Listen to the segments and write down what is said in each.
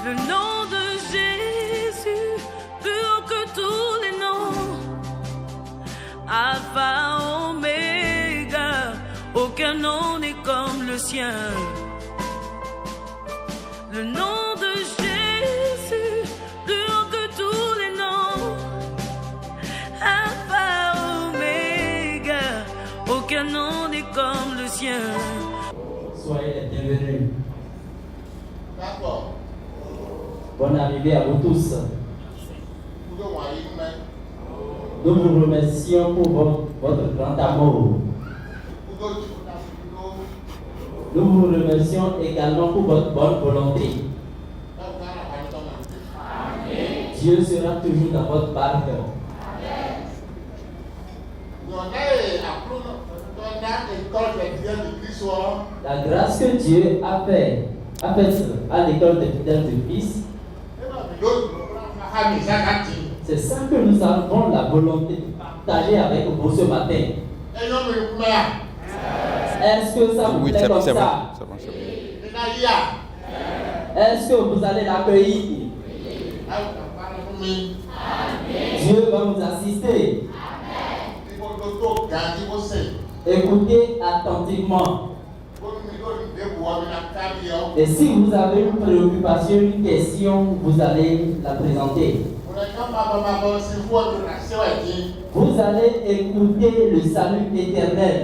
Le nom de Jésus, plus haut que tous les noms. Alpha, Oméga, aucun nom n'est comme le sien. Le nom de Jésus, plus haut que tous les noms. Alpha, Oméga, aucun nom n'est comme le sien. Soyez les bienvenus. D'accord. Bonne arrivée à vous tous. Nous vous remercions pour votre grand amour. Nous vous remercions également pour votre bonne volonté. Dieu sera toujours dans votre barque. La grâce que Dieu a faite à l'école des fidèles de Christ, c'est ça que nous avons la volonté de partager avec vous ce matin. Est-ce que ça vous plaît comme ça? Est-ce que vous allez l'accueillir? Dieu va vous assister. Écoutez attentivement. Et si vous avez une préoccupation, une question, vous allez la présenter. Vous allez écouter le salut éternel.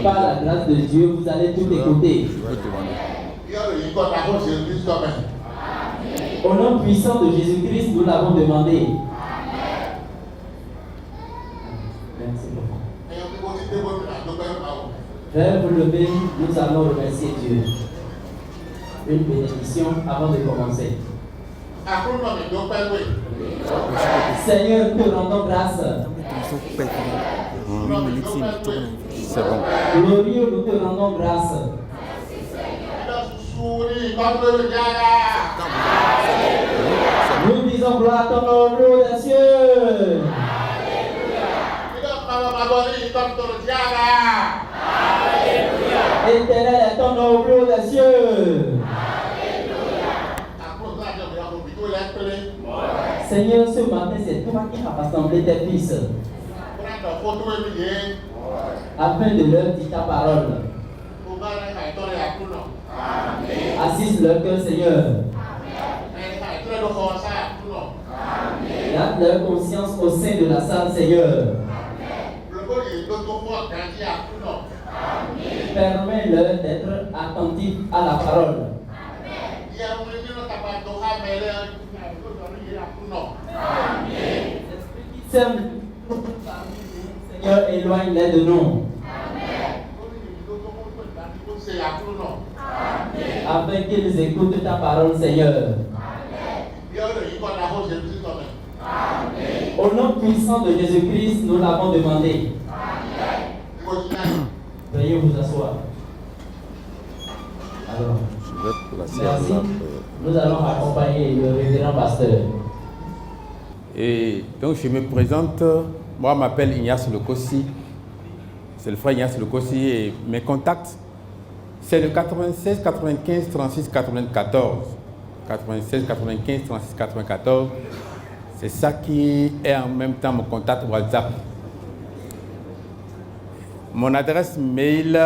Par la grâce de Dieu, vous allez tout écouter. Au nom puissant de Jésus-Christ, nous l'avons demandé. Merci beaucoup. Veuillez vous lever, nous allons remercier Dieu. Une bénédiction avant de commencer. Seigneur, nous te rendons grâce. C'est bon. Glorieux, nous te rendons grâce. Nous disons gloire à ton nom, des cieux. Éternel est ton nom, des cieux. Seigneur, ce matin, c'est toi qui as rassemblé tes fils afin de leur dire ta parole. Assiste leur cœur, Seigneur. Garde leur conscience au sein de la salle, Seigneur. Permets-leur d'être attentifs à la parole. Seigneur, éloigne-les de nous. Afin qu'ils écoutent ta parole, Seigneur. Au nom puissant de Jésus-Christ, nous l'avons demandé. Veuillez vous asseoir. Alors, merci. Nous allons accompagner le révérend pasteur. Et donc je me présente, moi je m'appelle Ignace Lokossi, c'est le frère Ignace Lokossi et mes contacts, c'est le 96 95 36 94. 96 95 36 94, c'est ça qui est en même temps mon contact WhatsApp. Mon adresse mail,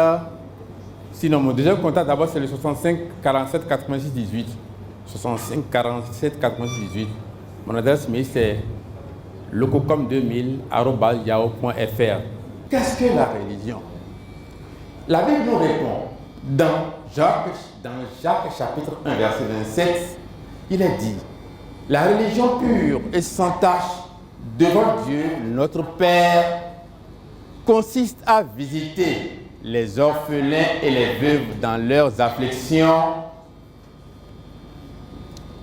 sinon mon deuxième contact d'abord c'est le 65 47 86 18. 65 47 86 18. Mon adresse mail c'est lococom2000@yahoo.fr. Qu'est-ce que la religion? La Bible nous répond dans Jacques chapitre 1 verset 27, il est dit: la religion pure et sans tache devant Dieu notre Père consiste à visiter les orphelins et les veuves dans leurs afflictions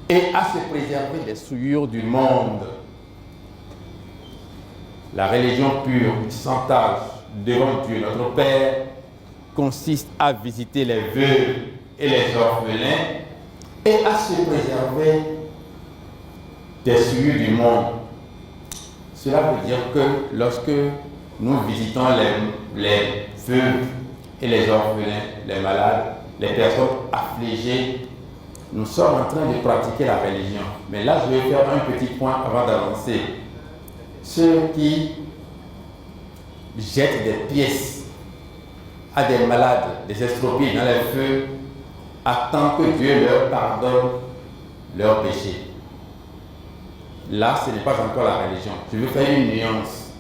et à se préserver des souillures du monde. La religion pure et sans tache devant Dieu notre Père consiste à visiter les veuves et les orphelins et à se préserver des souillures du monde. Cela veut dire que lorsque nous visitons les veuves et les orphelins, les malades, les personnes affligées. Nous sommes en train de pratiquer la religion. Mais là, je vais faire un petit point avant d'avancer. Ceux qui jettent des pièces à des malades, des estropiés dans les feux, attendent que Dieu leur pardonne leurs péchés. Là, ce n'est pas encore la religion. Je veux faire une nuance.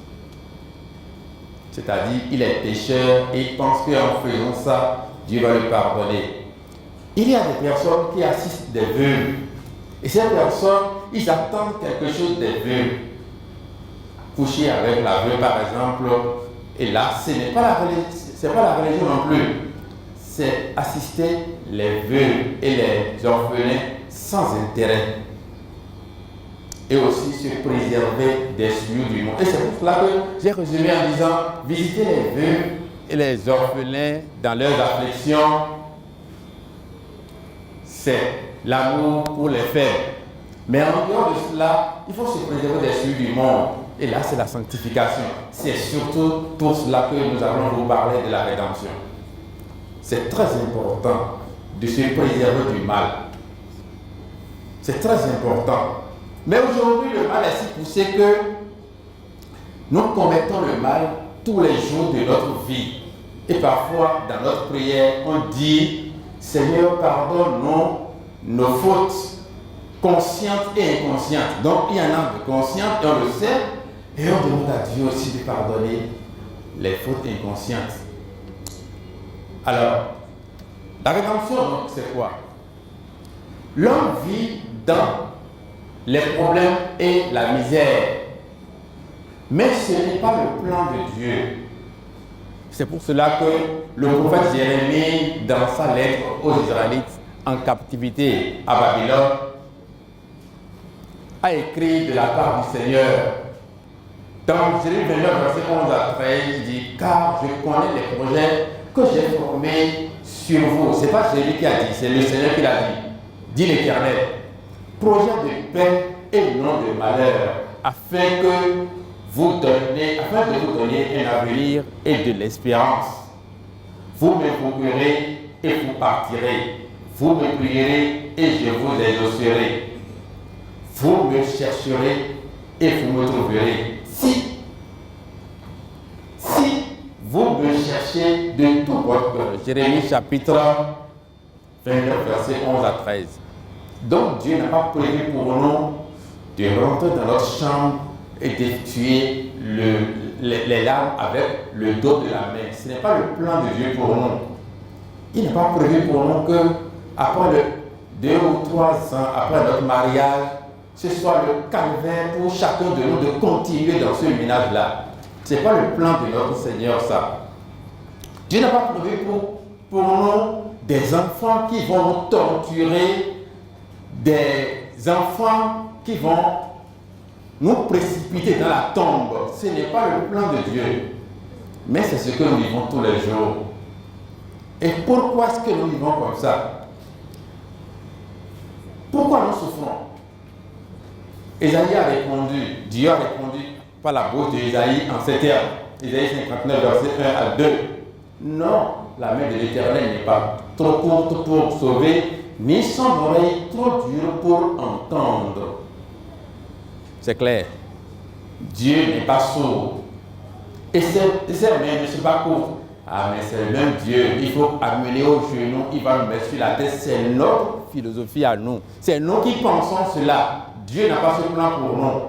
C'est-à-dire, il est pécheur et il pense qu'en faisant ça, Dieu va lui pardonner. Il y a des personnes qui assistent des vœux. Et ces personnes, ils attendent quelque chose des vœux. Coucher avec la veuve, par exemple. Et là, ce n'est pas la religion non plus. C'est assister les vœux et les orphelins sans intérêt. Et aussi se préserver des souillures du monde. Et c'est pour cela que j'ai résumé en disant, visiter les vœux et les orphelins dans leurs afflictions, c'est l'amour pour les faibles. Mais en dehors de cela, il faut se préserver des souillures du monde. Et là, c'est la sanctification. C'est surtout pour cela que nous allons vous parler de la rédemption. C'est très important de se préserver du mal. C'est très important. Mais aujourd'hui, le mal est si poussé que nous commettons le mal tous les jours de notre vie. Et parfois, dans notre prière, on dit, Seigneur, pardonne-nous nos fautes conscientes et inconscientes. Donc, il y en a de conscientes, et on le sait, et on demande à Dieu aussi de pardonner les fautes inconscientes. Alors, la rédemption, c'est quoi? L'homme vit dans les problèmes et la misère. Mais ce n'est pas le plan de Dieu. C'est pour cela que le prophète Jérémie, dans sa lettre aux Israélites en captivité à Babylone, a écrit de la part du Seigneur. Dans Jérémie 29, verset 11 à 13, il dit, car je connais les projets que j'ai formés sur vous. Ce n'est pas Jérémie qui a dit, c'est le Seigneur qui l'a dit. Dit l'Éternel. Projet de paix et non de malheur, afin de vous donner un avenir et de l'espérance. Vous m'invoquerez et vous partirez. Vous me prierez et je vous exaucerai. Vous me chercherez et vous me trouverez. Si vous me cherchez de tout votre cœur. Jérémie chapitre 29, verset 11 à 13. Donc Dieu n'a pas prévu pour nous de rentrer dans notre chambre et de tuer les larmes avec le dos de la main. Ce n'est pas le plan de Dieu pour nous. Il n'est pas prévu pour nous que, après 2 ou 3 ans, après notre mariage, ce soit le calvaire pour chacun de nous de continuer dans ce ménage-là. Ce n'est pas le plan de notre Seigneur, ça. Dieu n'a pas prévu pour nous des enfants qui vont nous torturer, des enfants qui vont nous précipiter dans la tombe. Ce n'est pas le plan de Dieu. Mais c'est ce que nous vivons tous les jours. Et pourquoi est-ce que nous vivons comme ça? Pourquoi nous souffrons? Ésaïe a répondu, Dieu a répondu par la bouche d'Ésaïe en ces termes. Ésaïe 59, verset 1 à 2. Non, la main de l'Éternel n'est pas trop courte pour sauver, ni son oreille trop dure pour entendre. C'est clair. Dieu n'est pas sourd. Et ses mains ne sont pas courtes. Ah, mais c'est le même Dieu. Il faut amener au genou, il va nous mettre sur la tête. C'est notre philosophie à nous. C'est nous qui pensons cela. Dieu n'a pas ce plan pour nous.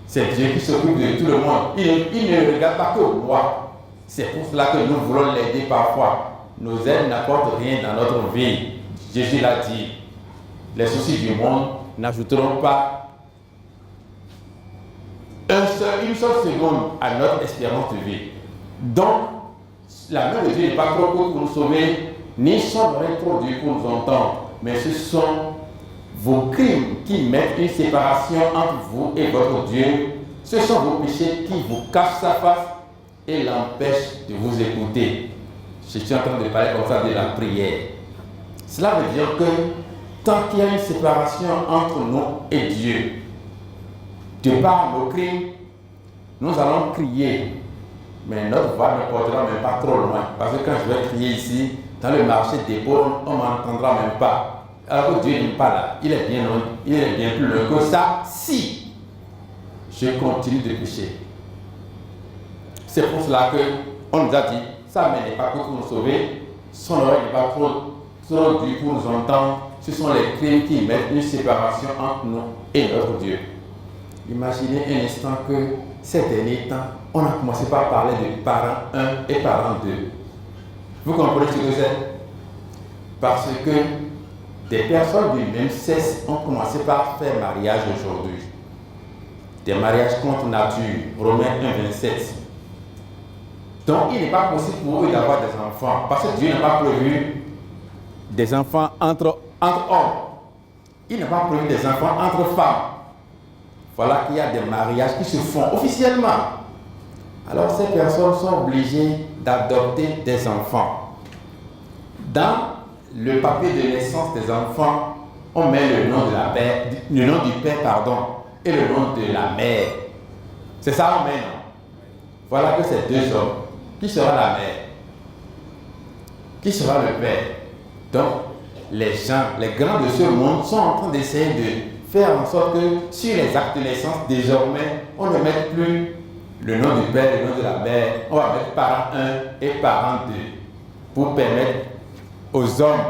C'est Dieu qui s'occupe de tout le monde. Il ne regarde pas que moi. C'est pour cela que nous voulons l'aider parfois. Nos aides n'apportent rien dans notre vie. Jésus l'a dit. Les soucis du monde n'ajouteront pas une seule seconde à notre espérance de vie. Donc, la main de Dieu n'est pas trop courte pour nous sauver, ni son oreille trop dure pour nous entendre. Mais ce sont vos crimes qui mettent une séparation entre vous et votre Dieu. Ce sont vos péchés qui vous cachent sa face et l'empêchent de vous écouter. Je suis en train de parler comme ça de la prière. Cela veut dire que tant qu'il y a une séparation entre nous et Dieu, de par nos crimes, nous allons crier. Mais notre voix ne portera même pas trop loin. Parce que quand je vais crier ici, dans le marché des pauvres, on ne m'entendra même pas. Alors que Dieu n'est pas là. Il est bien plus loin que ça si je continue de pécher. C'est pour cela qu'on nous a dit, sa main n'est pas pour nous sauver, son oreille n'est pas trop dure pour nous entendre. Ce sont les crimes qui mettent une séparation entre nous et notre Dieu. Imaginez un instant que ces derniers temps, on a commencé par parler de parents 1 et parents 2. Vous comprenez ce que c'est? Parce que des personnes du même sexe ont commencé par faire mariage aujourd'hui. Des mariages contre nature, Romains 1, 27. Donc il n'est pas possible pour eux d'avoir des enfants, parce que Dieu n'a pas prévu des enfants entre hommes. Il n'a pas prévu des enfants entre femmes. Voilà qu'il y a des mariages qui se font officiellement. Alors ces personnes sont obligées d'adopter des enfants. Dans le papier de naissance des enfants, on met le nom du père, et le nom de la mère. C'est ça on met, non? Voilà que c'est deux hommes. Qui sera la mère? Qui sera le père? Donc, les grands de ce monde sont en train d'essayer de faire en sorte que sur les actes de naissance, désormais, on ne mette plus le nom du père et le nom de la mère. On va mettre parent 1 et parent 2 pour permettre aux hommes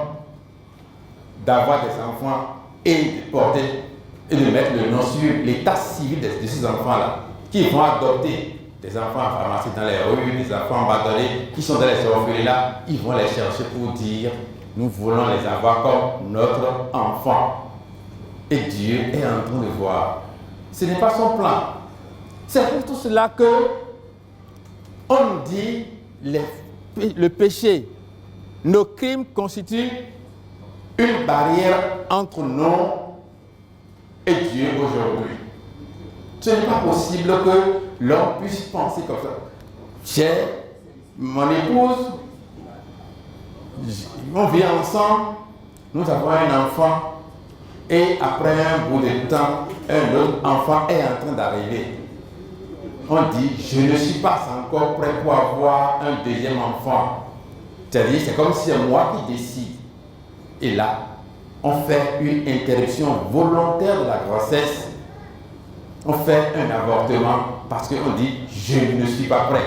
d'avoir des enfants et de porter et de mettre le nom sur l'état civil de ces enfants-là, qui vont adopter des enfants en pharmacie dans les rues, des enfants abandonnés qui sont dans les orphelinats. Ils vont les chercher pour dire nous voulons les avoir comme notre enfant. Et Dieu est en train de voir. Ce n'est pas son plan. C'est pour tout cela que on dit le péché, nos crimes constituent une barrière entre nous et Dieu aujourd'hui. Ce n'est pas possible que l'homme puisse penser comme ça. J'ai mon épouse, on vit ensemble, nous avons un enfant, et après un bout de temps, un autre enfant est en train d'arriver. On dit, je ne suis pas encore prêt pour avoir un deuxième enfant. C'est-à-dire, c'est comme si c'est moi qui décide. Et là, on fait une interruption volontaire de la grossesse. On fait un avortement parce qu'on dit, je ne suis pas prêt.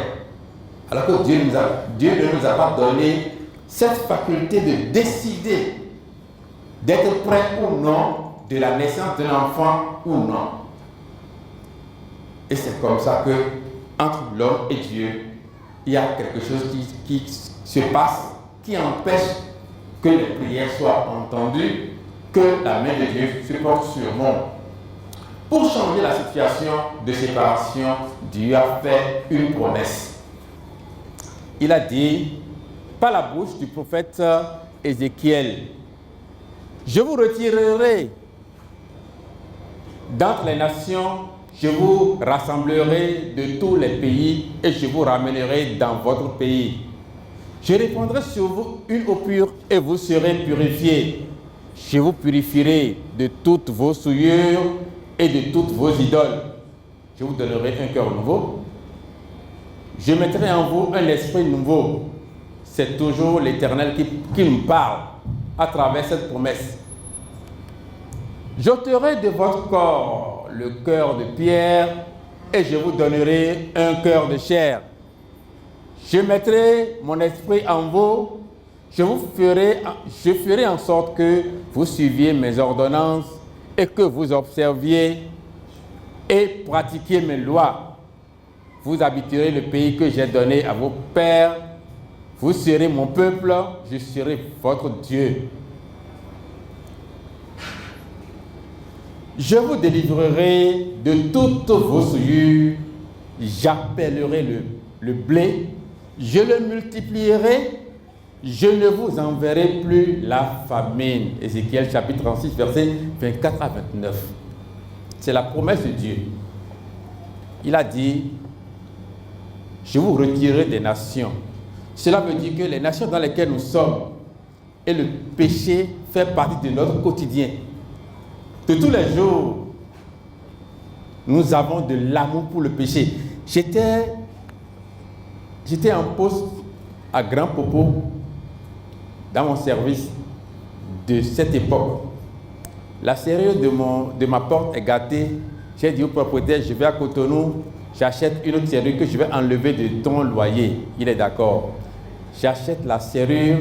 Alors que Dieu ne nous a pas donné cette faculté de décider d'être prêt ou non de la naissance d'un enfant ou non. Et c'est comme ça que entre l'homme et Dieu, il y a quelque chose qui se passe, qui empêche que les prières soient entendues, que la main de Dieu se porte sur nous. Pour changer la situation de séparation, Dieu a fait une promesse. Il a dit, par la bouche du prophète Ézéchiel, je vous retirerai d'entre les nations, je vous rassemblerai de tous les pays et je vous ramènerai dans votre pays. Je répandrai sur vous une eau pure et vous serez purifiés. Je vous purifierai de toutes vos souillures et de toutes vos idoles. Je vous donnerai un cœur nouveau. Je mettrai en vous un esprit nouveau. C'est toujours l'Éternel qui me parle à travers cette promesse. J'ôterai de votre corps le cœur de pierre et je vous donnerai un cœur de chair. Je mettrai mon esprit en vous. Je ferai en sorte que vous suiviez mes ordonnances et que vous observiez et pratiquiez mes lois. Vous habiterez le pays que j'ai donné à vos pères. Vous serez mon peuple, je serai votre Dieu. Je vous délivrerai de toutes vos souillures. J'appellerai le blé. Je le multiplierai. Je ne vous enverrai plus la famine. Ézéchiel chapitre 36, versets 24 à 29. C'est la promesse de Dieu. Il a dit, je vous retirerai des nations. Cela veut dire que les nations dans lesquelles nous sommes et le péché fait partie de notre quotidien. De tous les jours, nous avons de l'amour pour le péché. J'étais en poste à Grand Popo dans mon service de cette époque. La serrure de ma porte est gâtée. J'ai dit au propriétaire, je vais à Cotonou, j'achète une autre serrure que je vais enlever de ton loyer. Il est d'accord. J'achète la serrure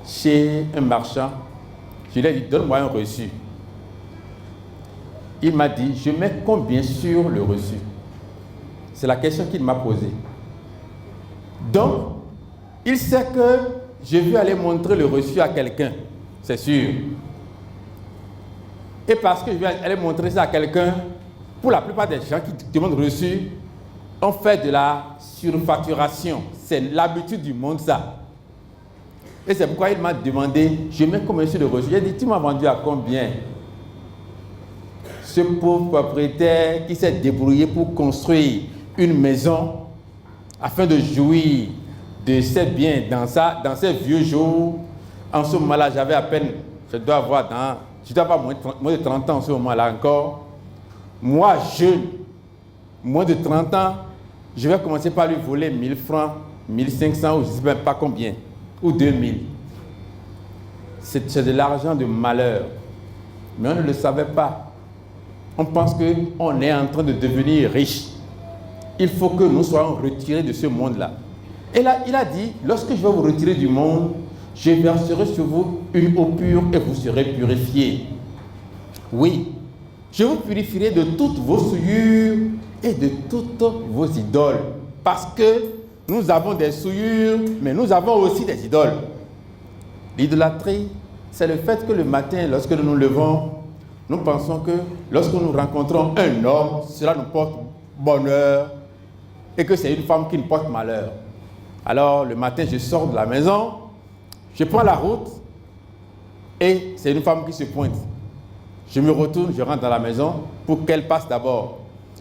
chez un marchand. Je lui ai dit, donne-moi un reçu. Il m'a dit, je mets combien sur le reçu? C'est la question qu'il m'a posée. Donc, il sait que je vais aller montrer le reçu à quelqu'un, c'est sûr. Et parce que je vais aller montrer ça à quelqu'un, pour la plupart des gens qui demandent reçu, on fait de la surfacturation. C'est l'habitude du monde, ça. Et c'est pourquoi il m'a demandé, je mets combien sur le reçu? J'ai dit, tu m'as vendu à combien? Ce pauvre propriétaire qui s'est débrouillé pour construire une maison afin de jouir de ses biens dans ses vieux jours. En ce moment-là, j'avais à peine, je dois avoir moins de 30 ans en ce moment-là encore. Moi, jeune, moins de 30 ans, je vais commencer par lui voler 1000 francs, 1500 ou je ne sais même pas combien, ou 2000. C'est de l'argent de malheur. Mais on ne le savait pas. On pense qu'on est en train de devenir riche. Il faut que nous soyons retirés de ce monde-là. Et là, il a dit, lorsque je vais vous retirer du monde, je verserai sur vous une eau pure et vous serez purifiés. Oui, je vous purifierai de toutes vos souillures et de toutes vos idoles. Parce que nous avons des souillures, mais nous avons aussi des idoles. L'idolâtrie, c'est le fait que le matin, lorsque nous nous levons, nous pensons que lorsque nous rencontrons un homme, cela nous porte bonheur et que c'est une femme qui nous porte malheur. Alors, le matin, je sors de la maison, je prends la route et c'est une femme qui se pointe. Je me retourne, je rentre dans la maison pour qu'elle passe d'abord.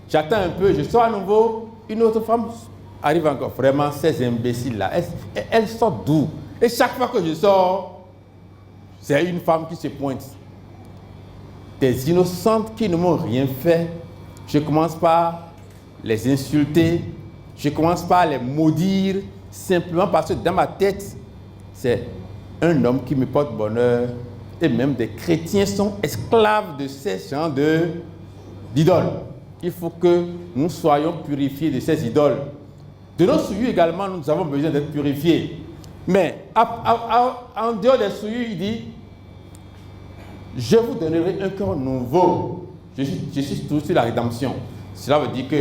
J'attends un peu, je sors à nouveau, une autre femme arrive encore. Vraiment, ces imbéciles-là, elles sortent d'où? Et chaque fois que je sors, c'est une femme qui se pointe. Des innocentes qui ne m'ont rien fait, je commence par les insulter, je commence par les maudire, simplement parce que dans ma tête, c'est un homme qui me porte bonheur, et même des chrétiens sont esclaves de ces genres d'idoles. Il faut que nous soyons purifiés de ces idoles. De nos souillures également, nous avons besoin d'être purifiés. Mais en dehors des souillures, il dit, je vous donnerai un cœur nouveau. Je suis tout sur la rédemption. Cela veut dire que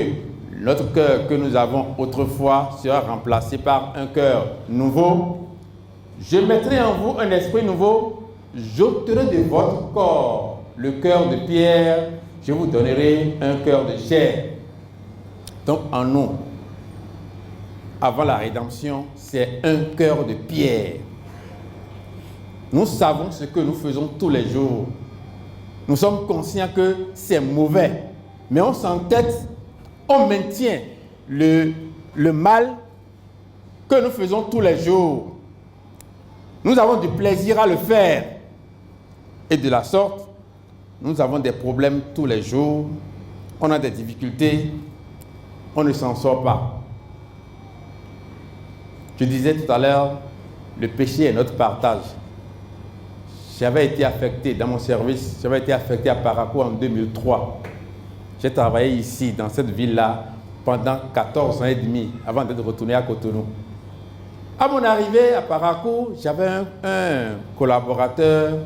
notre cœur que nous avons autrefois sera remplacé par un cœur nouveau. Je mettrai en vous un esprit nouveau. J'ôterai de votre corps le cœur de pierre. Je vous donnerai un cœur de chair. Donc en nous, avant la rédemption, c'est un cœur de pierre. Nous savons ce que nous faisons tous les jours. Nous sommes conscients que c'est mauvais. Mais on s'entête, on maintient le mal que nous faisons tous les jours. Nous avons du plaisir à le faire. Et de la sorte, nous avons des problèmes tous les jours. On a des difficultés. On ne s'en sort pas. Je disais tout à l'heure, le péché est notre partage. J'avais été affecté dans mon service, j'avais été affecté à Parakou en 2003. J'ai travaillé ici, dans cette ville-là, pendant 14 ans et demi, avant d'être retourné à Cotonou. À mon arrivée à Parakou, j'avais un collaborateur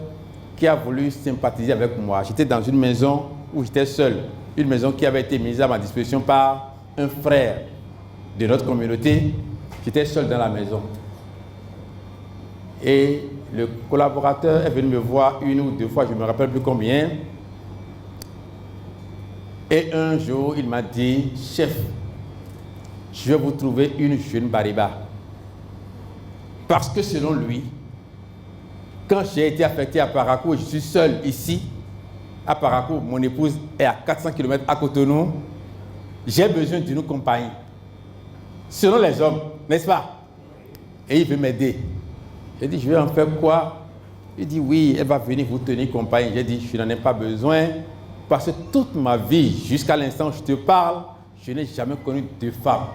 qui a voulu sympathiser avec moi. J'étais dans une maison où j'étais seul, une maison qui avait été mise à ma disposition par un frère de notre communauté. J'étais seul dans la maison. Et le collaborateur est venu me voir une ou deux fois, je ne me rappelle plus combien. Et un jour, il m'a dit, chef, je vais vous trouver une jeune Bariba. Parce que selon lui, quand j'ai été affecté à Parakou, je suis seul ici, à Parakou, mon épouse est à 400 km à Cotonou, j'ai besoin d'une compagnie. Selon les hommes, n'est-ce pas? Et il veut m'aider. J'ai dit, je vais en faire quoi? Il dit, oui, elle va venir vous tenir compagnie. J'ai dit, je n'en ai pas besoin, parce que toute ma vie, jusqu'à l'instant où je te parle, je n'ai jamais connu de femme.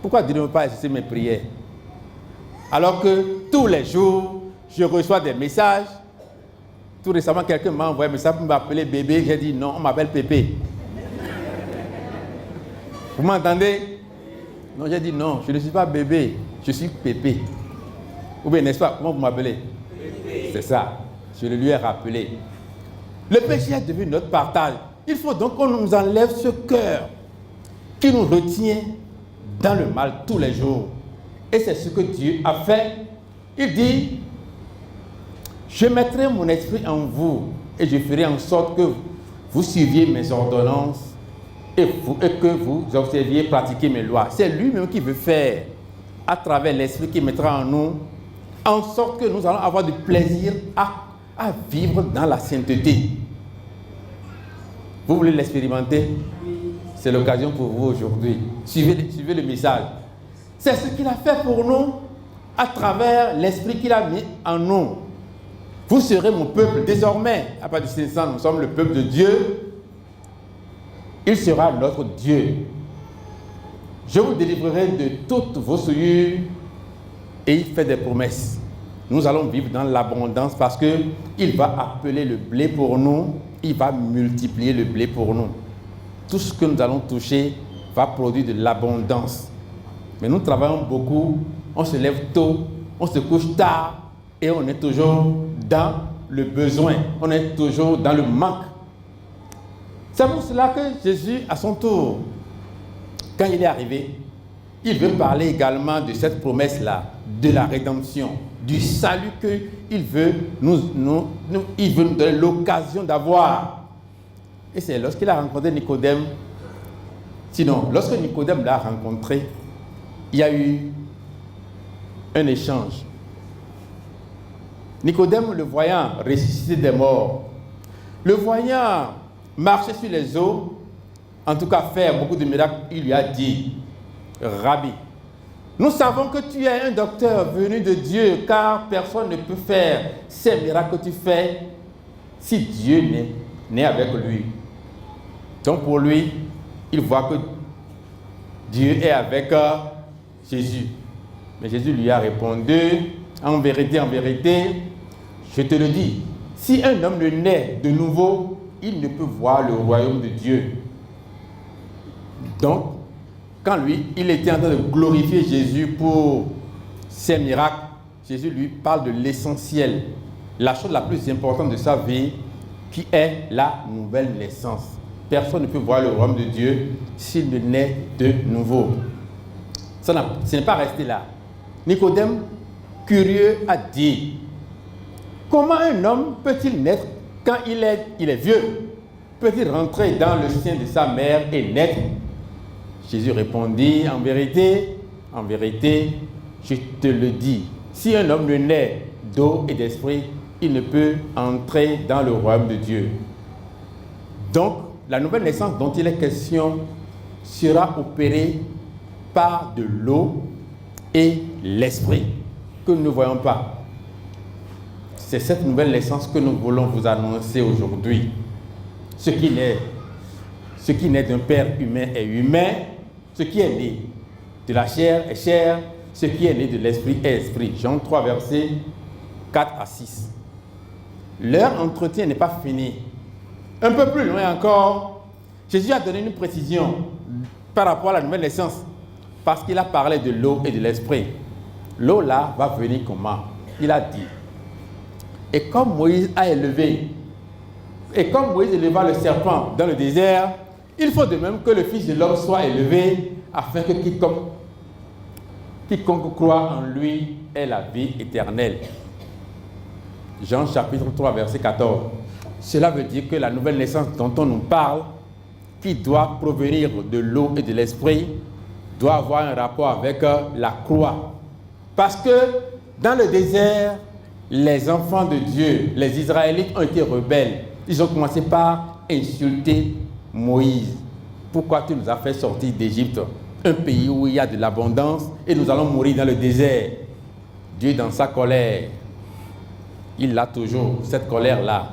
Pourquoi Dieu ne veut pas exaucer mes prières? Alors que tous les jours, je reçois des messages. Tout récemment, quelqu'un m'a envoyé un message pour m'appeler bébé. J'ai dit non, on m'appelle Pépé. Vous m'entendez? Non, j'ai dit non, je ne suis pas bébé, je suis Pépé. Ou bien, n'est-ce pas? Comment vous m'appelez? C'est ça. Je le lui ai rappelé. Le péché est devenu notre partage. Il faut donc qu'on nous enlève ce cœur qui nous retient dans le mal tous les jours. Et c'est ce que Dieu a fait. Il dit, je mettrai mon esprit en vous et je ferai en sorte que vous suiviez mes ordonnances et que vous observiez, pratiquiez mes lois. C'est lui-même qui veut faire, à travers l'esprit qui mettra en nous, en sorte que nous allons avoir du plaisir à vivre dans la sainteté. Vous voulez l'expérimenter? C'est l'occasion pour vous aujourd'hui. Suivez le message. C'est ce qu'il a fait pour nous à travers l'esprit qu'il a mis en nous. Vous serez mon peuple désormais. À partir de 500, nous sommes le peuple de Dieu. Il sera notre Dieu. Je vous délivrerai de toutes vos souillures. Et il fait des promesses. Nous allons vivre dans l'abondance parce qu'il va appeler le blé pour nous. Il va multiplier le blé pour nous. Tout ce que nous allons toucher va produire de l'abondance. Mais nous travaillons beaucoup, on se lève tôt, on se couche tard et on est toujours dans le besoin, on est toujours dans le manque. C'est pour cela que Jésus, à son tour, quand il est arrivé, il veut parler également de cette promesse-là, de la rédemption, du salut qu'il veut il veut nous donner l'occasion d'avoir. Et c'est lorsqu'il a rencontré Nicodème, sinon, lorsque Nicodème l'a rencontré, il y a eu un échange. Nicodème, le voyant ressuscité des morts, le voyant marcher sur les eaux, en tout cas faire beaucoup de miracles, il lui a dit, Rabbi, nous savons que tu es un docteur venu de Dieu, car personne ne peut faire ces miracles que tu fais si Dieu n'est avec lui. Donc pour lui, il voit que Dieu est avec Jésus. Mais Jésus lui a répondu, en vérité, je te le dis, si un homme ne naît de nouveau, il ne peut voir le royaume de Dieu. Donc, quand lui, il était en train de glorifier Jésus pour ses miracles, Jésus lui parle de l'essentiel, la chose la plus importante de sa vie, qui est la nouvelle naissance. Personne ne peut voir le royaume de Dieu s'il ne naît de nouveau. Ce n'est pas resté là. Nicodème, curieux, a dit, comment un homme peut-il naître quand il est vieux? Peut-il rentrer dans le sein de sa mère et naître? Jésus répondit, en vérité, je te le dis, si un homme ne naît d'eau et d'esprit, il ne peut entrer dans le royaume de Dieu. Donc, la nouvelle naissance dont il est question sera opérée par de l'eau et l'esprit que nous ne voyons pas. C'est cette nouvelle naissance que nous voulons vous annoncer aujourd'hui. Ce qui naît d'un père humain est humain. Ce qui est né de la chair est chair. Ce qui est né de l'esprit est esprit. Jean 3, versets 4 à 6. Leur entretien n'est pas fini. Un peu plus loin encore, Jésus a donné une précision par rapport à la nouvelle naissance. Parce qu'il a parlé de l'eau et de l'esprit. L'eau là va venir comment? Il a dit. Et comme Moïse éleva le serpent dans le désert, il faut de même que le Fils de l'homme soit élevé, afin que quiconque croit en lui ait la vie éternelle. Jean chapitre 3, verset 14. Cela veut dire que la nouvelle naissance dont on nous parle, qui doit provenir de l'eau et de l'esprit, doit avoir un rapport avec la croix. Parce que dans le désert, les enfants de Dieu, les Israélites ont été rebelles. Ils ont commencé par insulter Moïse. Pourquoi tu nous as fait sortir d'Égypte, un pays où il y a de l'abondance, et nous allons mourir dans le désert? Dieu, dans sa colère, il l'a toujours. Cette colère-là,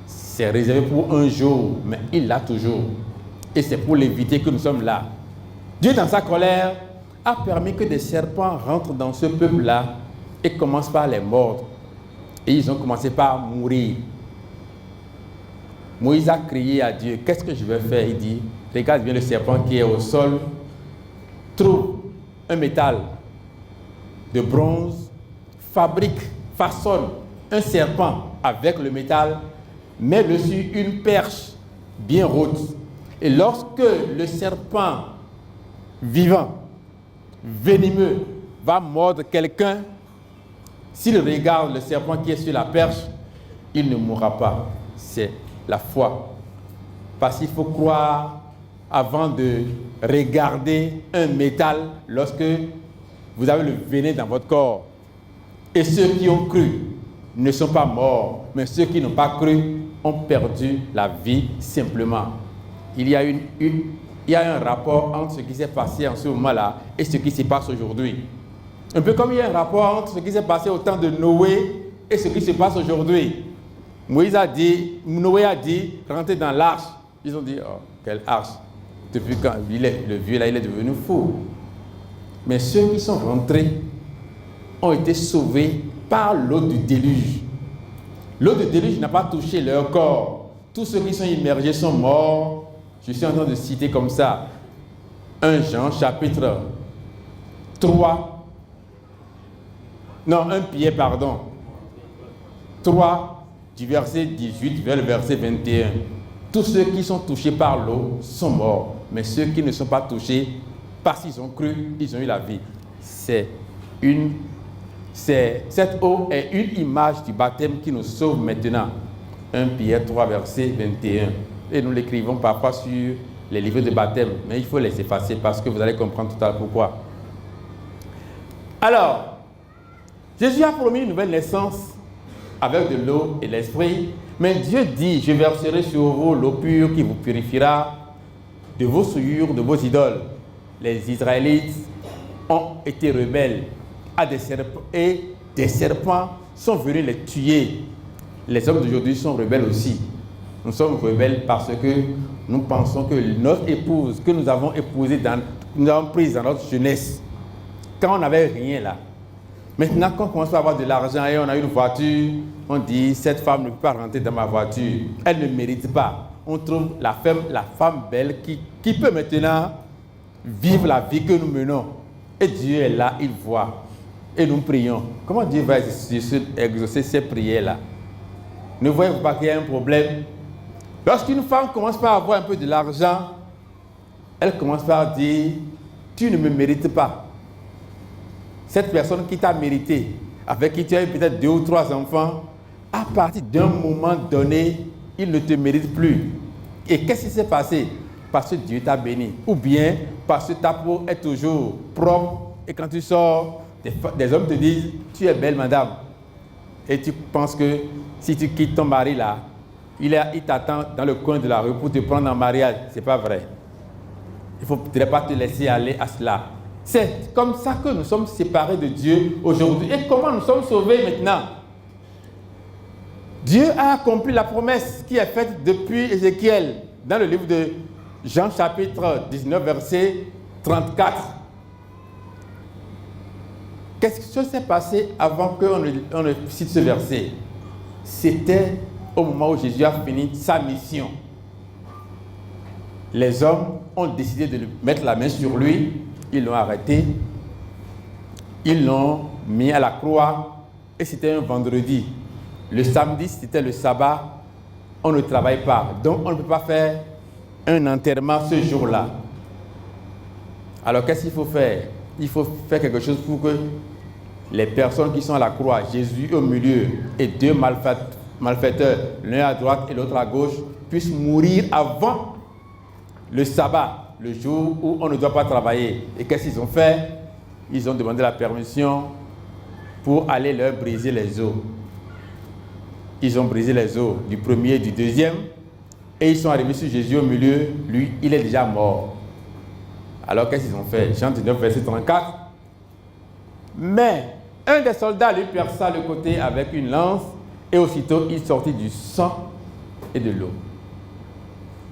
c'est réservé pour un jour, mais il l'a toujours. Et c'est pour l'éviter que nous sommes là. Dieu, dans sa colère, a permis que des serpents rentrent dans ce peuple-là et commence par les mordre. Et ils ont commencé par mourir. Moïse a crié à Dieu, qu'est-ce que je vais faire? Il dit, regarde bien le serpent qui est au sol, trouve un métal de bronze, façonne un serpent avec le métal, mets-le sur une perche bien haute. Et lorsque le serpent vivant, venimeux, va mordre quelqu'un, s'il regarde le serpent qui est sur la perche, il ne mourra pas. C'est la foi. Parce qu'il faut croire avant de regarder un métal lorsque vous avez le venin dans votre corps. Et ceux qui ont cru ne sont pas morts, mais ceux qui n'ont pas cru ont perdu la vie simplement. Il y a un rapport entre ce qui s'est passé en ce moment-là et ce qui se passe aujourd'hui. Un peu comme il y a un rapport entre ce qui s'est passé au temps de Noé et ce qui se passe aujourd'hui. Noé a dit, rentrez dans l'arche. Ils ont dit, oh, quelle arche? Depuis quand le vieux là, il est devenu fou. Mais ceux qui sont rentrés ont été sauvés par l'eau du déluge. L'eau du déluge n'a pas touché leur corps. Tous ceux qui sont immergés sont morts. Je suis en train de citer comme ça. 1 Jean chapitre 3. Non, 1 Pierre, pardon. 3, du verset 18 vers le verset 21. Tous ceux qui sont touchés par l'eau sont morts. Mais ceux qui ne sont pas touchés, parce qu'ils ont cru, ils ont eu la vie. Cette eau est une image du baptême qui nous sauve maintenant. 1 Pierre 3, verset 21. Et nous l'écrivons parfois sur les livres de baptême. Mais il faut les effacer parce que vous allez comprendre tout à l'heure pourquoi. Alors, Jésus a promis une nouvelle naissance avec de l'eau et l'esprit. Mais Dieu dit, je verserai sur vous l'eau pure qui vous purifiera de vos souillures, de vos idoles. Les Israélites ont été rebelles et des serpents sont venus les tuer. Les hommes d'aujourd'hui sont rebelles aussi. Nous sommes rebelles parce que nous pensons que notre épouse que nous avons épousée, nous avons prise dans notre jeunesse, quand on n'avait rien là. Maintenant, quand on commence à avoir de l'argent et on a une voiture, on dit, cette femme ne peut pas rentrer dans ma voiture. Elle ne mérite pas. On trouve la femme belle qui peut maintenant vivre la vie que nous menons. Et Dieu est là, il voit. Et nous prions. Comment Dieu va exaucer ces prières-là? Ne voyez-vous pas qu'il y a un problème? Lorsqu'une femme commence par avoir un peu de l'argent, elle commence par dire, tu ne me mérites pas. Cette personne qui t'a mérité, avec qui tu as eu peut-être 2 ou 3 enfants, à partir d'un moment donné, il ne te mérite plus. Et qu'est-ce qui s'est passé? Parce que Dieu t'a béni. Ou bien parce que ta peau est toujours propre. Et quand tu sors, des hommes te disent, tu es belle madame. Et tu penses que si tu quittes ton mari là, il t'attend dans le coin de la rue pour te prendre en mariage. Ce n'est pas vrai. Il ne faudrait pas te laisser aller à cela. C'est comme ça que nous sommes séparés de Dieu aujourd'hui. Et comment nous sommes sauvés maintenant? Dieu a accompli la promesse qui est faite depuis Ézéchiel dans le livre de Jean chapitre 19 verset 34. Qu'est-ce qui s'est passé avant qu'on ne cite ce verset? C'était au moment où Jésus a fini sa mission. Les hommes ont décidé de mettre la main sur lui. Ils l'ont arrêté. Ils l'ont mis à la croix. Et c'était un vendredi. Le samedi, c'était le sabbat. On ne travaille pas. Donc, on ne peut pas faire un enterrement ce jour-là. Alors, qu'est-ce qu'il faut faire? Il faut faire quelque chose pour que les personnes qui sont à la croix, Jésus au milieu et 2 malfaiteurs, l'un à droite et l'autre à gauche, puissent mourir avant le sabbat, le jour où on ne doit pas travailler. Et qu'est-ce qu'ils ont fait? Ils ont demandé la permission pour aller leur briser les os. Ils ont brisé les os du premier et du deuxième et ils sont arrivés sur Jésus au milieu. Lui, il est déjà mort. Alors qu'est-ce qu'ils ont fait? Jean 19, verset 34. Mais un des soldats lui perça le côté avec une lance et aussitôt il sortit du sang et de l'eau.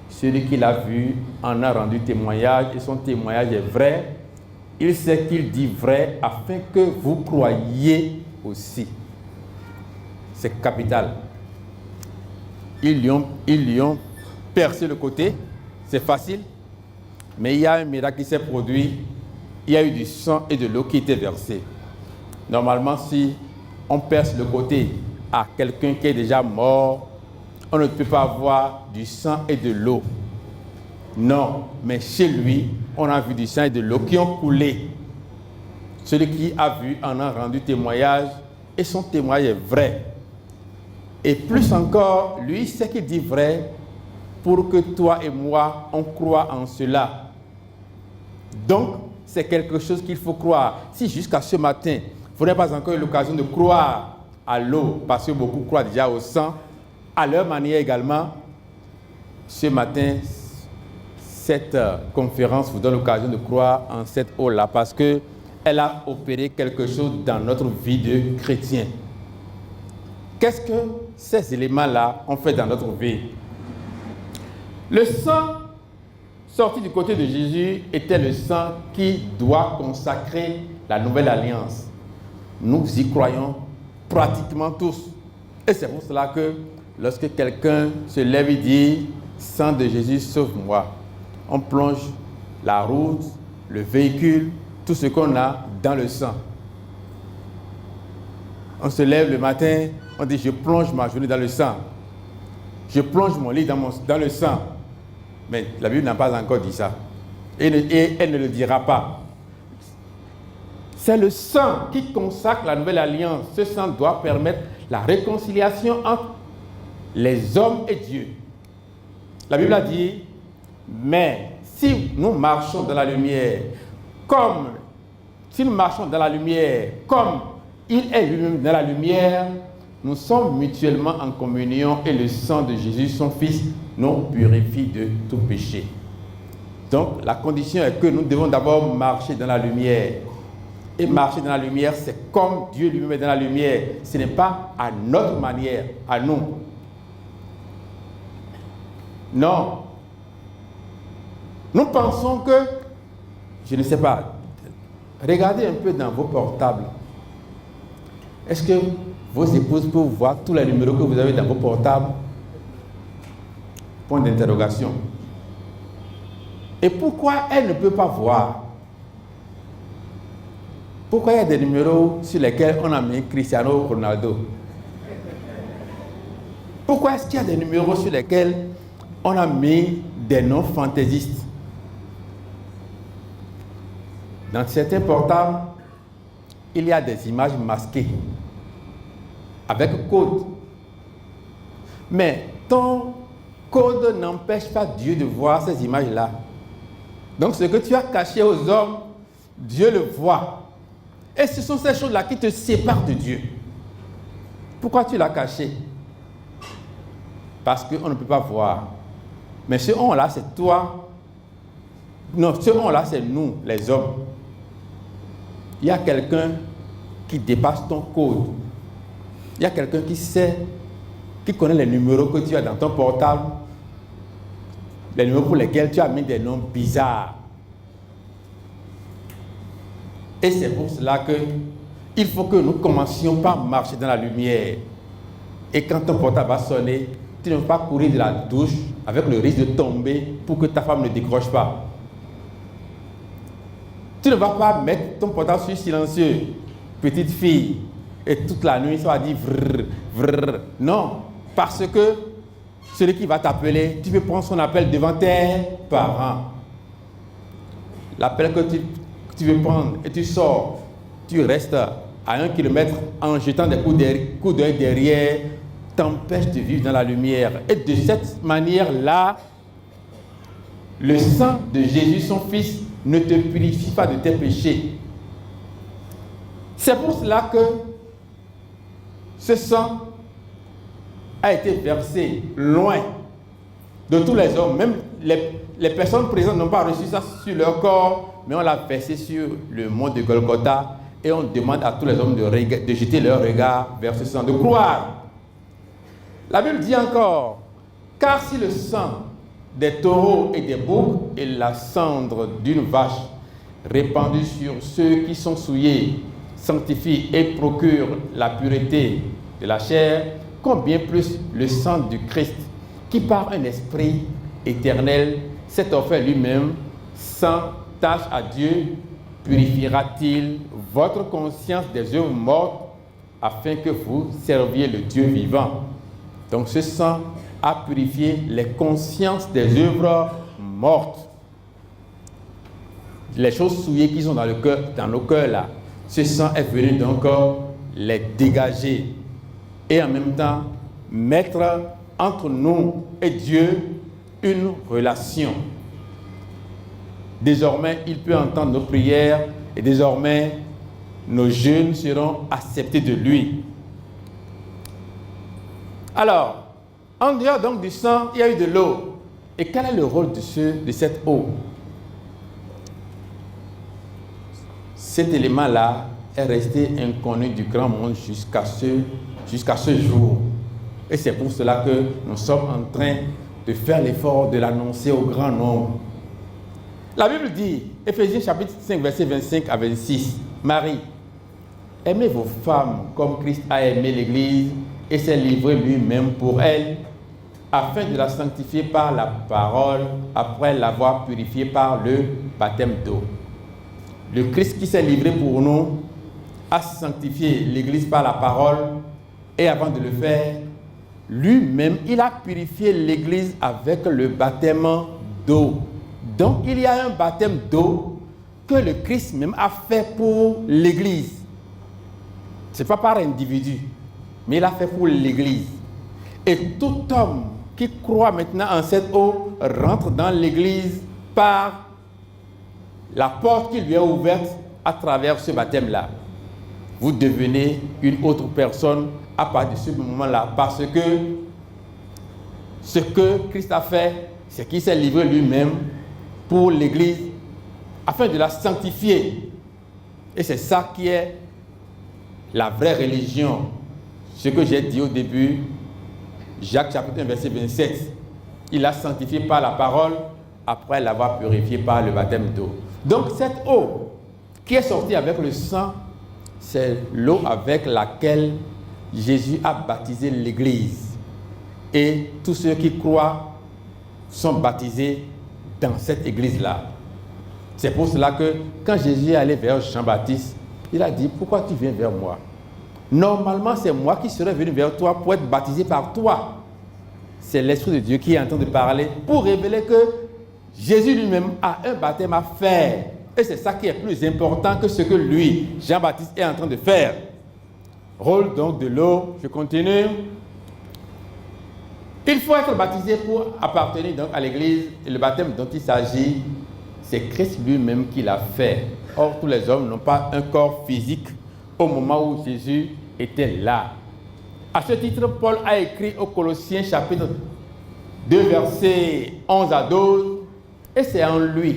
Celui qui l'a vu en a rendu témoignage et son témoignage est vrai. Il sait qu'il dit vrai afin que vous croyiez aussi. C'est capital. Ils lui ont percé le côté, c'est facile, mais il y a un miracle qui s'est produit. Il y a eu du sang et de l'eau qui étaient versés. Normalement, si on perce le côté à quelqu'un qui est déjà mort, on ne peut pas avoir du sang et de l'eau. Non, mais chez lui, on a vu du sang et de l'eau qui ont coulé. Celui qui a vu en a rendu témoignage et son témoignage est vrai. Et plus encore, lui, c'est qu'il dit vrai pour que toi et moi, on croit en cela. Donc, c'est quelque chose qu'il faut croire. Si jusqu'à ce matin, vous n'avez pas encore eu l'occasion de croire à l'eau, parce que beaucoup croient déjà au sang, à leur manière également, ce matin, cette conférence vous donne l'occasion de croire en cette eau-là, parce qu'elle a opéré quelque chose dans notre vie de chrétien. Qu'est-ce que ces éléments-là ont fait dans notre vie? Le sang sorti du côté de Jésus était le sang qui doit consacrer la nouvelle alliance. Nous y croyons pratiquement tous. Et c'est pour cela que lorsque quelqu'un se lève et dit « Sang de Jésus, sauve-moi », on plonge la route, le véhicule, tout ce qu'on a dans le sang. On se lève le matin, on dit « Je plonge ma journée dans le sang. Je plonge mon lit dans le sang. » Mais la Bible n'a pas encore dit ça. Et elle ne le dira pas. C'est le sang qui consacre la nouvelle alliance. Ce sang doit permettre la réconciliation entre les hommes et Dieu. La Bible a dit, mais si nous marchons dans la lumière, comme il est lui-même dans la lumière, nous sommes mutuellement en communion et le sang de Jésus, son Fils, nous purifie de tout péché. Donc, la condition est que nous devons d'abord marcher dans la lumière. Et marcher dans la lumière, c'est comme Dieu lui-même est dans la lumière. Ce n'est pas à notre manière, à nous. Non. Nous pensons que, je ne sais pas, regardez un peu dans vos portables. Est-ce que vos épouses peuvent voir tous les numéros que vous avez dans vos portables? Point d'interrogation. Et pourquoi elle ne peut pas voir? Pourquoi il y a des numéros sur lesquels on a mis Cristiano Ronaldo? Pourquoi est-ce qu'il y a des numéros sur lesquels on a mis des noms fantaisistes? Dans certains portables, il y a des images masquées avec code. Mais ton code n'empêche pas Dieu de voir ces images-là. Donc ce que tu as caché aux hommes, Dieu le voit. Et ce sont ces choses-là qui te séparent de Dieu. Pourquoi tu l'as caché? Parce qu'on ne peut pas voir. Mais ce on-là, c'est toi. Non, ce on-là, c'est nous, les hommes. Il y a quelqu'un qui dépasse ton code. Il y a quelqu'un qui sait, qui connaît les numéros que tu as dans ton portable, les numéros pour lesquels tu as mis des noms bizarres. Et c'est pour cela qu'il faut que nous commencions par marcher dans la lumière. Et quand ton portable va sonner, tu ne vas pas courir de la douche avec le risque de tomber pour que ta femme ne décroche pas. Tu ne vas pas mettre ton portable sur silencieux, petite fille, et toute la nuit, ça va dire vrrr, vrrr. Non, parce que celui qui va t'appeler, tu peux prendre son appel devant tes parents. L'appel que tu veux prendre et tu sors, tu restes à 1 kilomètre en jetant des coups d'œil derrière, t'empêche de vivre dans la lumière. Et de cette manière-là, le sang de Jésus, son Fils, ne te purifie pas de tes péchés. C'est pour cela que ce sang a été versé loin de tous les hommes. Même les personnes présentes n'ont pas reçu ça sur leur corps, mais on l'a versé sur le mont de Golgotha et on demande à tous les hommes de jeter leur regard vers ce sang, de croire. La Bible dit encore, car si le sang des taureaux et des boucs et la cendre d'une vache répandue sur ceux qui sont souillés, sanctifie et procure la pureté de la chair, combien plus le sang du Christ, qui par un esprit éternel s'est offert lui-même sans tâche à Dieu, purifiera-t-il votre conscience des œuvres mortes afin que vous serviez le Dieu vivant. Donc ce sang a purifié les consciences des œuvres mortes. Les choses souillées qui sont dans le cœur, dans nos cœurs là, ce sang est venu donc les dégager et en même temps mettre entre nous et Dieu une relation. Désormais, il peut entendre nos prières et désormais, nos jeûnes seront acceptés de lui. Alors, en dehors donc du sang, il y a eu de l'eau. Et quel est le rôle de cette eau? Cet élément-là est resté inconnu du grand monde jusqu'à ce jour. Et c'est pour cela que nous sommes en train de faire l'effort de l'annoncer au grand nombre. La Bible dit, Éphésiens chapitre 5, verset 25 à 26, Marie, aimez vos femmes comme Christ a aimé l'Église et s'est livré lui-même pour elle, afin de la sanctifier par la parole, après l'avoir purifiée par le baptême d'eau. Le Christ qui s'est livré pour nous a sanctifié l'Église par la parole, et avant de le faire, lui-même, il a purifié l'Église avec le baptême d'eau. Donc, il y a un baptême d'eau que le Christ même a fait pour l'Église. Ce n'est pas par individu, mais il a fait pour l'Église. Et tout homme qui croit maintenant en cette eau rentre dans l'Église par la porte qui lui est ouverte à travers ce baptême-là. Vous devenez une autre personne à partir de ce moment-là, parce que ce que Christ a fait, c'est qu'il s'est livré lui-même pour l'Église afin de la sanctifier. Et c'est ça qui est la vraie religion. Ce que j'ai dit au début, Jacques chapitre 1, verset 27. Il l'a sanctifié par la parole après l'avoir purifié par le baptême d'eau. Donc cette eau qui est sortie avec le sang, c'est l'eau avec laquelle Jésus a baptisé l'Église. Et tous ceux qui croient sont baptisés dans cette Église-là. C'est pour cela que quand Jésus est allé vers Jean-Baptiste, il a dit, pourquoi tu viens vers moi? Normalement, c'est moi qui serais venu vers toi pour être baptisé par toi. C'est l'Esprit de Dieu qui est en train de parler pour révéler que Jésus lui-même a un baptême à faire. Et c'est ça qui est plus important que ce que lui, Jean-Baptiste, est en train de faire. Rôle donc de l'eau, je continue. Il faut être baptisé pour appartenir donc à l'Église. Et le baptême dont il s'agit, c'est Christ lui-même qui l'a fait. Or, tous les hommes n'ont pas un corps physique au moment où Jésus était là. À ce titre, Paul a écrit aux Colossiens chapitre 2, versets 11 à 12. Et c'est en lui,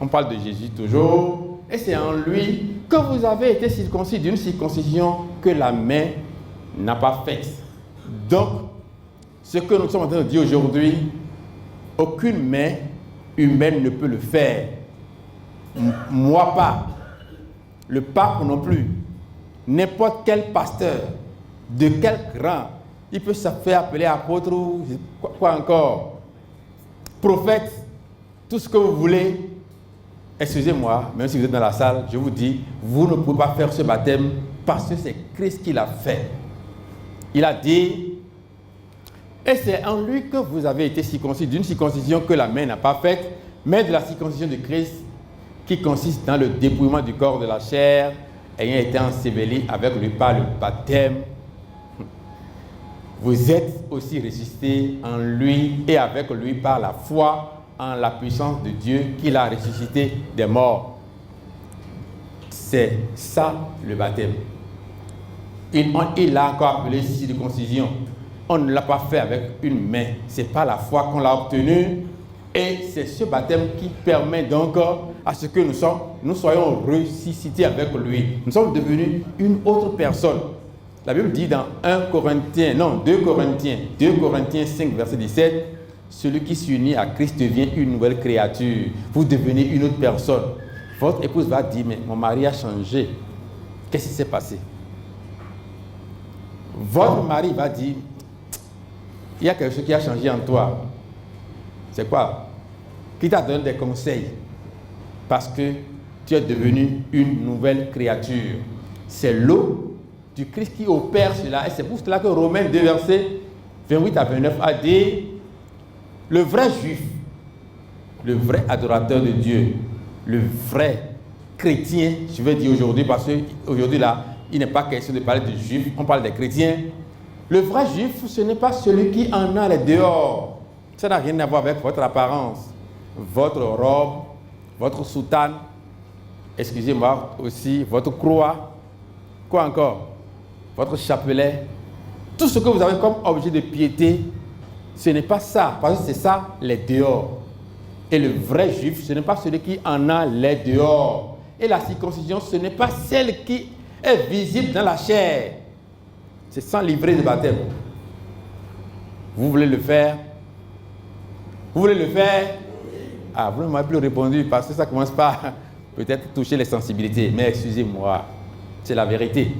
on parle de Jésus toujours, et c'est en lui que vous avez été circoncis d'une circoncision que la main n'a pas faite. Donc, ce que nous sommes en train de dire aujourd'hui, aucune main humaine ne peut le faire. Moi pas, le pape non plus, n'importe quel pasteur, de quel grand, il peut se faire appeler apôtre ou quoi encore, prophète, tout ce que vous voulez. Excusez-moi, même si vous êtes dans la salle, je vous dis, vous ne pouvez pas faire ce baptême parce que c'est Christ qui l'a fait. Il a dit, et c'est en lui que vous avez été circoncis d'une circoncision que la main n'a pas faite, mais de la circoncision de Christ qui consiste dans le dépouillement du corps de la chair, ayant été enseveli avec lui par le baptême. Vous êtes aussi ressuscités en lui et avec lui par la foi en la puissance de Dieu qui l'a ressuscité des morts. C'est ça le baptême. Il l'a encore appelé circoncision. On ne l'a pas fait avec une main. C'est par la foi qu'on l'a obtenu. Et c'est ce baptême qui permet donc à ce que nous soyons ressuscités avec lui. Nous sommes devenus une autre personne. La Bible dit dans 2 Corinthiens 5, verset 17, celui qui s'unit à Christ devient une nouvelle créature. Vous devenez une autre personne. Votre épouse va dire, mais mon mari a changé. Qu'est-ce qui s'est passé? Votre mari va dire, il y a quelque chose qui a changé en toi. C'est quoi? Qui t'a donné des conseils? Parce que tu es devenu une nouvelle créature. C'est l'eau du Christ qui opère cela. Et c'est pour cela que Romains 2, versets 28 à 29 a dit, le vrai juif, le vrai adorateur de Dieu, le vrai chrétien, je vais dire aujourd'hui, parce qu'aujourd'hui là, il n'est pas question de parler de juifs, on parle des chrétiens. Le vrai juif, ce n'est pas celui qui en a les dehors. Ça n'a rien à voir avec votre apparence, votre robe, votre soutane, excusez-moi aussi, votre croix, quoi encore, votre chapelet, tout ce que vous avez comme objet de piété, ce n'est pas ça, parce que c'est ça les dehors. Et le vrai juif, ce n'est pas celui qui en a les dehors. Et la circoncision, ce n'est pas celle qui est visible dans la chair. C'est sans livrer de baptême. Vous voulez le faire? Vous voulez le faire? Ah, vous ne m'avez plus répondu parce que ça commence par peut-être toucher les sensibilités. Mais excusez-moi, c'est la vérité.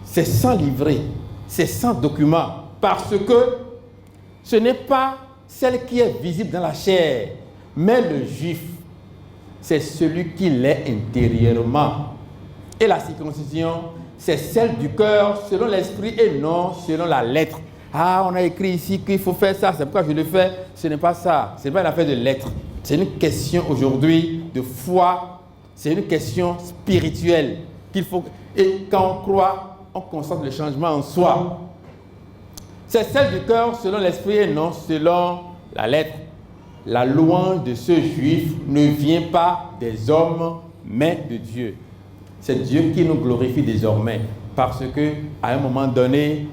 C'est sans livret, c'est sans document. Parce que ce n'est pas celle qui est visible dans la chair. Mais le juif, c'est celui qui l'est intérieurement. Et la circoncision, c'est celle du cœur selon l'esprit et non selon la lettre. Ah, on a écrit ici qu'il faut faire ça, c'est pourquoi je le fais. Ce n'est pas ça, ce n'est pas une affaire de lettres. C'est une question aujourd'hui de foi, c'est une question spirituelle qu'il faut. Et quand on croit, on constate le changement en soi. C'est celle du cœur selon l'esprit et non selon la lettre. La louange de ce juif ne vient pas des hommes, mais de Dieu. C'est Dieu qui nous glorifie désormais, parce que à un moment donné,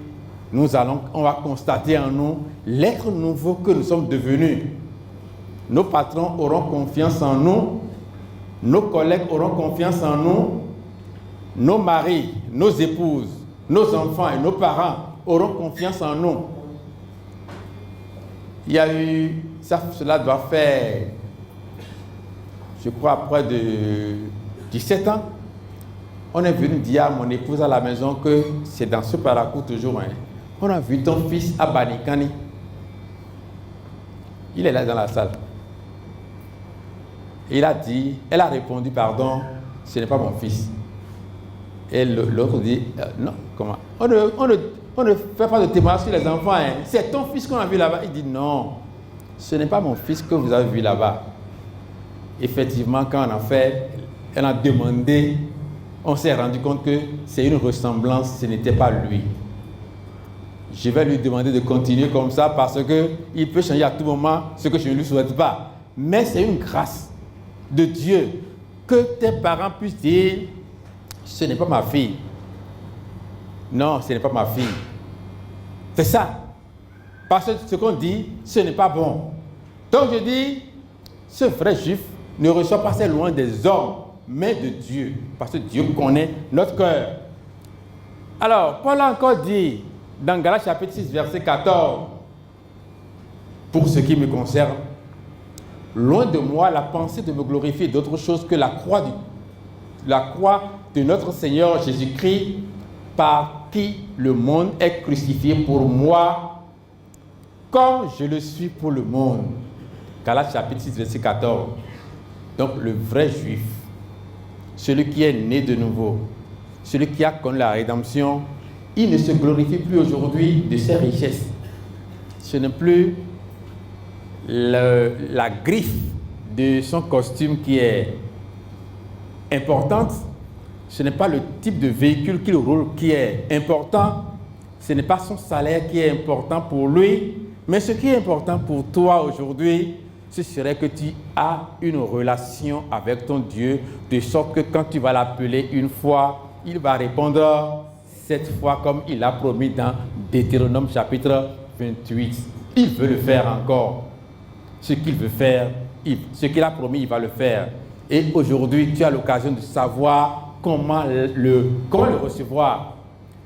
on va constater en nous l'être nouveau que nous sommes devenus. Nos patrons auront confiance en nous, nos collègues auront confiance en nous, nos maris, nos épouses, nos enfants et nos parents auront confiance en nous. Il y a eu, cela doit faire, je crois, près de 17 ans. On est venu dire à mon épouse à la maison que c'est dans ce parcours toujours. Hein. On a vu ton fils à Banikani. Il est là dans la salle. Il a dit, elle a répondu, pardon, ce n'est pas mon fils. Et l'autre dit, non, comment? On ne fait pas de témoignage sur les enfants. Hein. C'est ton fils qu'on a vu là-bas. Il dit, non, ce n'est pas mon fils que vous avez vu là-bas. Effectivement, quand on a fait, elle a demandé, on s'est rendu compte que c'est une ressemblance, ce n'était pas lui. Je vais lui demander de continuer comme ça parce qu'il peut changer à tout moment, ce que je ne lui souhaite pas. Mais c'est une grâce de Dieu que tes parents puissent dire, ce n'est pas ma fille. Non, ce n'est pas ma fille. C'est ça. Parce que ce qu'on dit, ce n'est pas bon. Donc je dis, ce vrai juif ne reçoit pas ses louanges des hommes, mais de Dieu. Parce que Dieu connaît notre cœur. Alors, Paul a encore dit, dans Galates chapitre 6, verset 14, pour ce qui me concerne, loin de moi la pensée de me glorifier d'autre chose que la croix de notre Seigneur Jésus-Christ, par qui le monde est crucifié pour moi, comme je le suis pour le monde. Galates chapitre 6, verset 14. Donc le vrai juif, celui qui est né de nouveau, celui qui a connu la rédemption, il ne se glorifie plus aujourd'hui de ses richesses. Ce n'est plus la griffe de son costume qui est importante. Ce n'est pas le type de véhicule qu'il roule qui est important. Ce n'est pas son salaire qui est important pour lui. Mais ce qui est important pour toi aujourd'hui, ce serait que tu as une relation avec ton Dieu, de sorte que quand tu vas l'appeler une fois, il va répondre cette fois comme il a promis dans Deutéronome chapitre 28. Il veut le faire encore. Ce qu'il veut faire, ce qu'il a promis, il va le faire. Et aujourd'hui, tu as l'occasion de savoir comment le recevoir.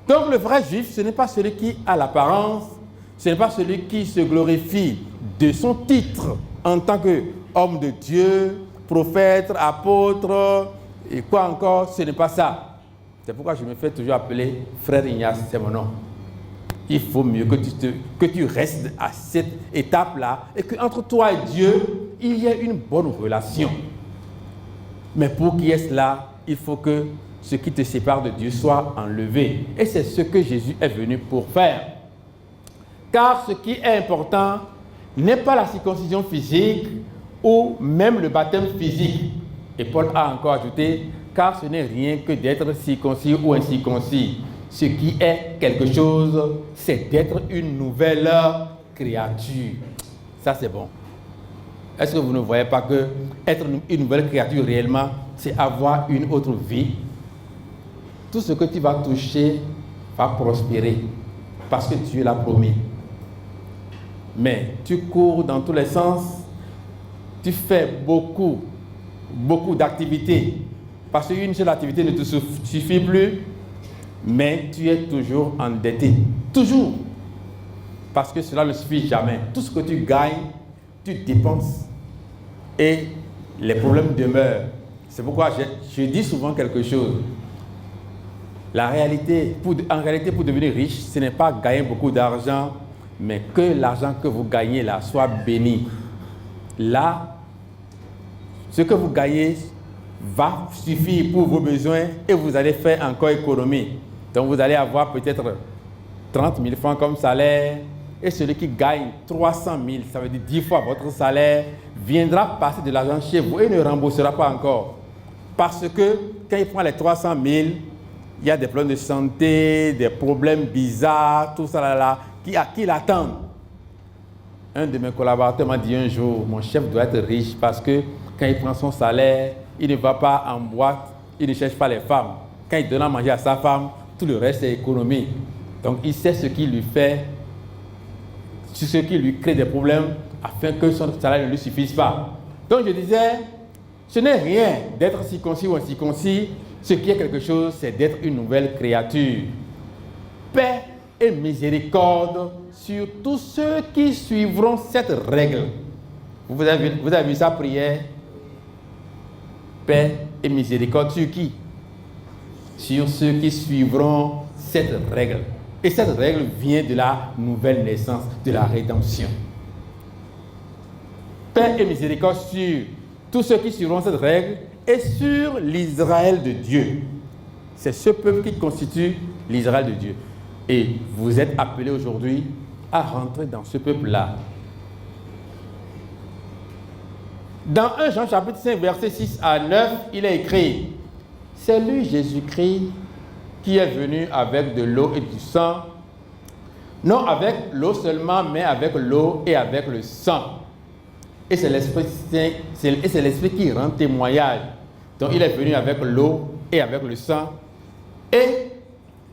Donc le vrai juif, ce n'est pas celui qui a l'apparence, ce n'est pas celui qui se glorifie de son titre en tant qu'homme de Dieu, prophète, apôtre, Et quoi encore? Ce n'est pas ça. C'est pourquoi je me fais toujours appeler frère Ignace, c'est mon nom. Il faut mieux que tu restes à cette étape-là et qu'entre toi et Dieu, il y ait une bonne relation. Mais pour qu'il y ait cela, il faut que ce qui te sépare de Dieu soit enlevé. Et c'est ce que Jésus est venu pour faire. Car ce qui est important n'est pas la circoncision physique ou même le baptême physique. Et Paul a encore ajouté, car ce n'est rien que d'être circoncis ou incirconcis. Ce qui est quelque chose, c'est d'être une nouvelle créature. Ça, c'est bon. Est-ce que vous ne voyez pas que être une nouvelle créature réellement, c'est avoir une autre vie? Tout ce que tu vas toucher va prospérer parce que Dieu l'a promis. Mais tu cours dans tous les sens, tu fais beaucoup d'activités parce qu'une seule activité ne te suffit plus, mais tu es toujours endetté. Toujours. Parce que cela ne suffit jamais. Tout ce que tu gagnes, tu dépenses et les problèmes demeurent. C'est pourquoi je dis souvent quelque chose. En réalité, pour devenir riche, ce n'est pas gagner beaucoup d'argent, mais que l'argent que vous gagnez là soit béni. Là, ce que vous gagnez va suffire pour vos besoins et vous allez faire encore économie. Donc vous allez avoir peut-être 30 000 francs comme salaire et celui qui gagne 300 000, ça veut dire 10 fois votre salaire, viendra passer de l'argent chez vous et ne remboursera pas encore. Parce que quand il prend les 300 000, il y a des problèmes de santé, des problèmes bizarres, tout ça là, qui l'attendent. Un de mes collaborateurs m'a dit un jour, mon chef doit être riche parce que quand il prend son salaire, il ne va pas en boîte, il ne cherche pas les femmes. Quand il donne à manger à sa femme, tout le reste c'est économie. Donc il sait ce qui lui fait, ce qui lui crée des problèmes afin que son salaire ne lui suffise pas. Donc je disais, ce n'est rien d'être circoncis ou incirconcis. Ce qui est quelque chose, c'est d'être une nouvelle créature. Paix et miséricorde sur tous ceux qui suivront cette règle. Vous avez vu sa prière? Paix et miséricorde sur qui? Sur ceux qui suivront cette règle. Et cette règle vient de la nouvelle naissance, de la rédemption. Paix et miséricorde sur tous ceux qui suivront cette règle et sur l'Israël de Dieu. C'est ce peuple qui constitue l'Israël de Dieu. Et vous êtes appelés aujourd'hui à rentrer dans ce peuple-là. Dans 1 Jean chapitre 5, versets 6 à 9, il est écrit, « C'est lui, Jésus-Christ, qui est venu avec de l'eau et du sang, non avec l'eau seulement, mais avec l'eau et avec le sang. Et c'est l'Esprit Saint, c'est l'Esprit qui rend témoignage. Donc il est venu avec l'eau et avec le sang. Et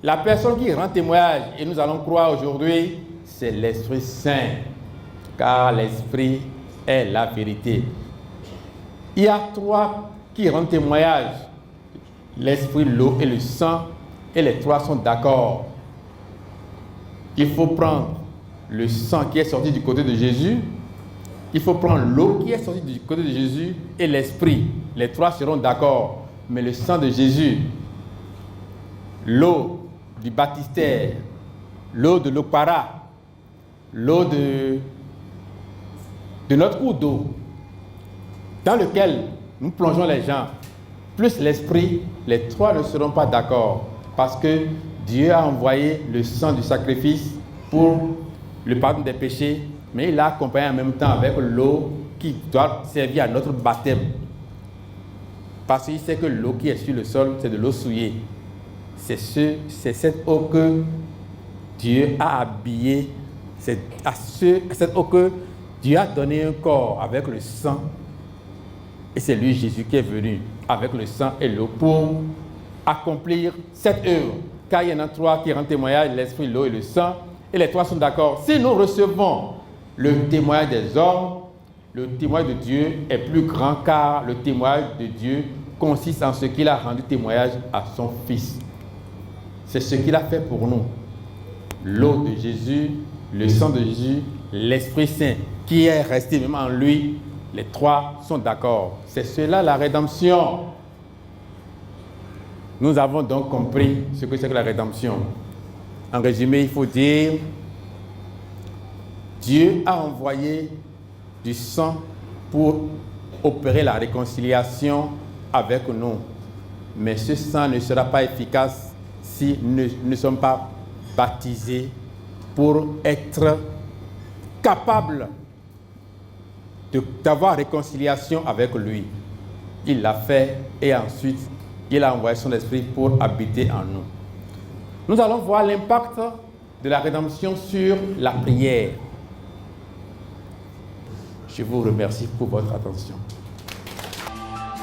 la personne qui rend témoignage, et nous allons croire aujourd'hui, c'est l'Esprit Saint. Car l'Esprit est la vérité. Il y a trois qui rendent témoignage. L'Esprit, l'eau et le sang. Et les trois sont d'accord. Il faut prendre le sang qui est sorti du côté de Jésus. Il faut prendre l'eau qui est sortie du côté de Jésus et l'Esprit. Les trois seront d'accord. Mais le sang de Jésus, l'eau du baptistère, l'eau de l'Okpara, l'eau de notre cours d'eau, dans lequel nous plongeons les gens, plus l'Esprit, les trois ne seront pas d'accord. Parce que Dieu a envoyé le sang du sacrifice pour le pardon des péchés, mais il l'a accompagné en même temps avec l'eau qui doit servir à notre baptême. Parce qu'il sait que l'eau qui est sur le sol, c'est de l'eau souillée. C'est cette eau que Dieu a habillée, c'est à cette eau que Dieu a donné un corps avec le sang. Et c'est lui, Jésus, qui est venu avec le sang et l'eau pour accomplir cette œuvre. Car il y en a trois qui rendent témoignage, l'Esprit, l'eau et le sang. Et les trois sont d'accord. Si nous recevons le témoignage des hommes, le témoignage de Dieu est plus grand, car le témoignage de Dieu consiste en ce qu'il a rendu témoignage à son Fils. C'est ce qu'il a fait pour nous. L'eau de Jésus, le sang de Jésus, l'Esprit Saint qui est resté même en lui, les trois sont d'accord. C'est cela la rédemption. Nous avons donc compris ce que c'est que la rédemption. En résumé, il faut dire, Dieu a envoyé du sang pour opérer la réconciliation avec nous. Mais ce sang ne sera pas efficace si nous ne sommes pas baptisés pour être capables d'avoir réconciliation avec lui. Il l'a fait et ensuite il a envoyé son esprit pour habiter en nous. Nous allons voir l'impact de la rédemption sur la prière. Je vous remercie pour votre attention.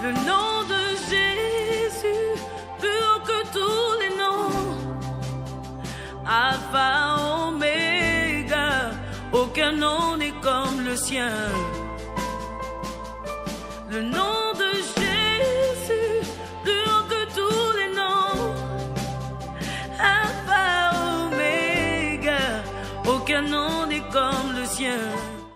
Le nom de Jésus, plus haut que tous les noms. Alpha, Oméga, aucun nom n'est comme le sien. Le nom de Jésus, plus haut que tous les noms. Alpha, Oméga, aucun nom n'est comme le sien.